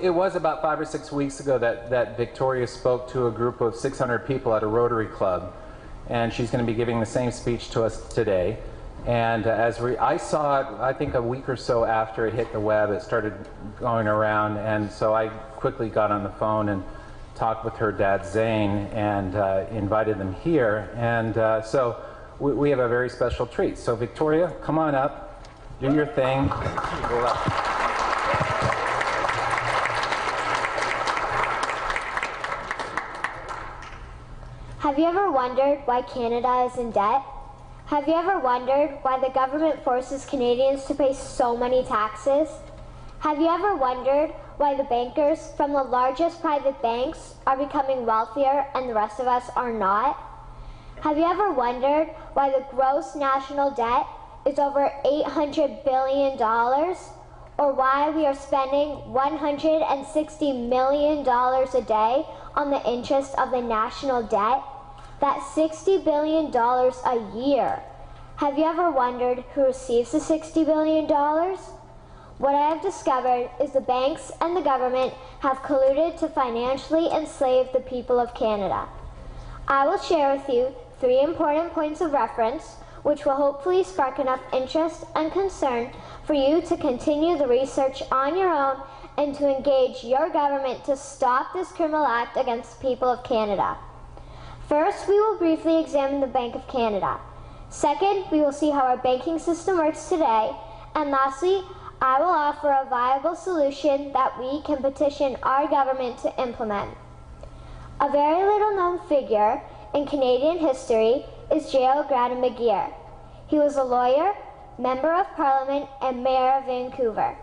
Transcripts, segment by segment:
It was about 5 or 6 weeks ago that Victoria spoke to a group of 600 people at a Rotary Club, and she's going to be giving the same speech to us today. And I saw it, I think a week or so after it hit the web, it started going around, and so I quickly got on the phone and talked with her dad Zane and invited them here. And so we have a very special treat. So Victoria, come on up, do your thing. Have you ever wondered why Canada is in debt? Have you ever wondered why the government forces Canadians to pay so many taxes? Have you ever wondered why the bankers from the largest private banks are becoming wealthier and the rest of us are not? Have you ever wondered why the gross national debt is over $800 billion? Or why we are spending $160 million a day on the interest of the national debt? That's $60 billion a year. Have you ever wondered who receives the $60 billion? What I have discovered is the banks and the government have colluded to financially enslave the people of Canada. I will share with you 3 important points of reference which will hopefully spark enough interest and concern for you to continue the research on your own and to engage your government to stop this criminal act against the people of Canada. First, we will briefly examine the Bank of Canada. Second, we will see how our banking system works today. And lastly, I will offer a viable solution that we can petition our government to implement. A very little known figure in Canadian history is J.L. McGeer. He was a lawyer, Member of Parliament, and Mayor of Vancouver.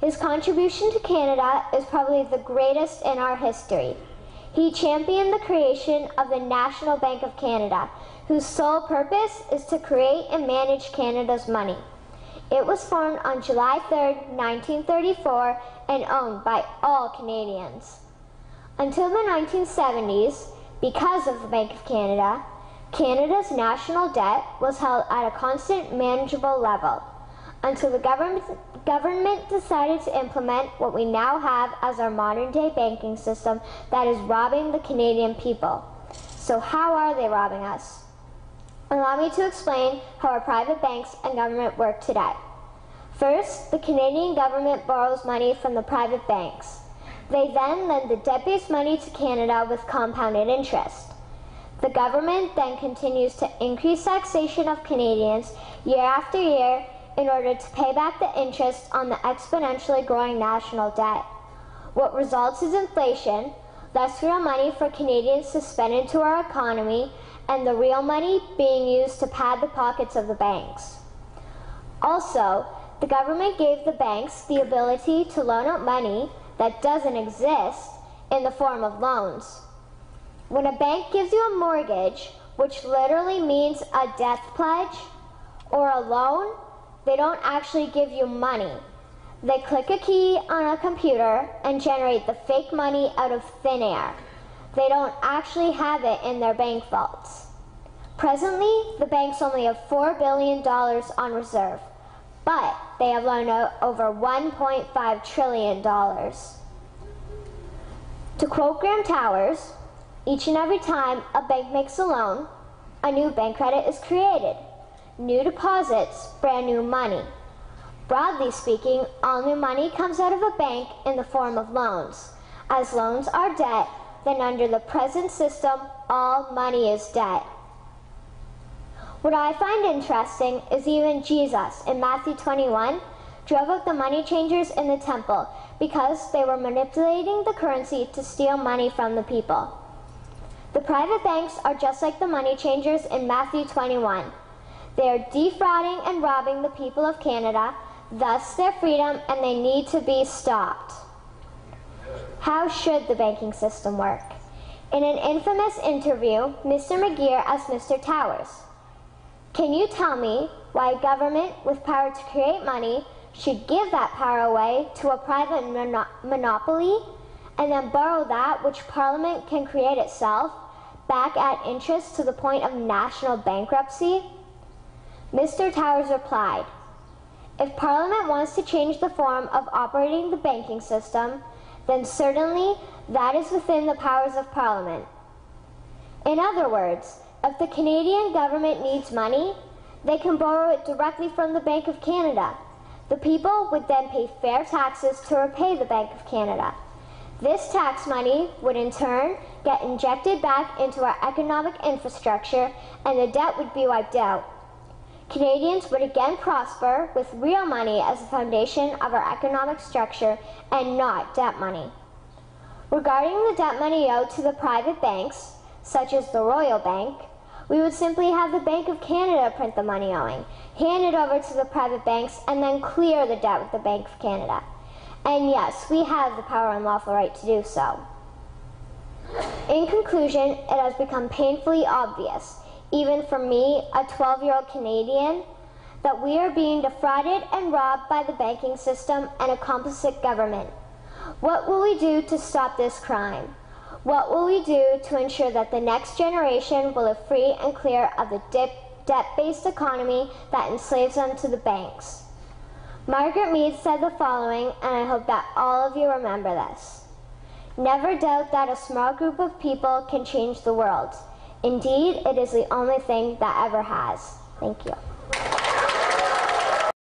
His contribution to Canada is probably the greatest in our history. He championed the creation of the National Bank of Canada, whose sole purpose is to create and manage Canada's money. It was formed on July 3, 1934, and owned by all Canadians. Until the 1970s, because of the Bank of Canada, Canada's national debt was held at a constant, manageable level, until the government decided to implement what we now have as our modern-day banking system that is robbing the Canadian people. So how are they robbing us? Allow me to explain how our private banks and government work today. First, the Canadian government borrows money from the private banks. They then lend the debt-based money to Canada with compounded interest. The government then continues to increase taxation of Canadians year after year in order to pay back the interest on the exponentially growing national debt. What results is inflation, less real money for Canadians to spend into our economy, and the real money being used to pad the pockets of the banks. Also, the government gave the banks the ability to loan out money that doesn't exist in the form of loans. When a bank gives you a mortgage, which literally means a death pledge, or a loan, they don't actually give you money. They click a key on a computer and generate the fake money out of thin air. They don't actually have it in their bank vaults. Presently, the banks only have $4 billion on reserve, but they have loaned out over $1.5 trillion. To quote Graham Towers, each and every time a bank makes a loan, a new bank credit is created. New deposits, brand new money. Broadly speaking, all new money comes out of a bank in the form of loans. As loans are debt, then under the present system, all money is debt. What I find interesting is even Jesus, in Matthew 21, drove out the money changers in the temple because they were manipulating the currency to steal money from the people. The private banks are just like the money changers in Matthew 21. They are defrauding and robbing the people of Canada, thus their freedom, and they need to be stopped. How should the banking system work? In an infamous interview, Mr. McGeer asked Mr. Towers, "Can you tell me why a government with power to create money should give that power away to a private monopoly and then borrow that which Parliament can create itself back at interest to the point of national bankruptcy?" Mr. Towers replied, "If Parliament wants to change the form of operating the banking system, then certainly that is within the powers of Parliament. In other words, if the Canadian government needs money, they can borrow it directly from the Bank of Canada. The people would then pay fair taxes to repay the Bank of Canada. This tax money would in turn get injected back into our economic infrastructure and the debt would be wiped out. Canadians would again prosper with real money as the foundation of our economic structure and not debt money. Regarding the debt money owed to the private banks, such as the Royal Bank, we would simply have the Bank of Canada print the money owing, hand it over to the private banks, and then clear the debt with the Bank of Canada. And yes, we have the power and lawful right to do so. In conclusion, it has become painfully obvious, even for me, a 12-year-old Canadian, that we are being defrauded and robbed by the banking system and a complicit government. What will we do to stop this crime? What will we do to ensure that the next generation will live free and clear of the debt-based economy that enslaves them to the banks? Margaret Mead said the following, and I hope that all of you remember this. Never doubt that a small group of people can change the world. Indeed, it is the only thing that ever has. Thank you.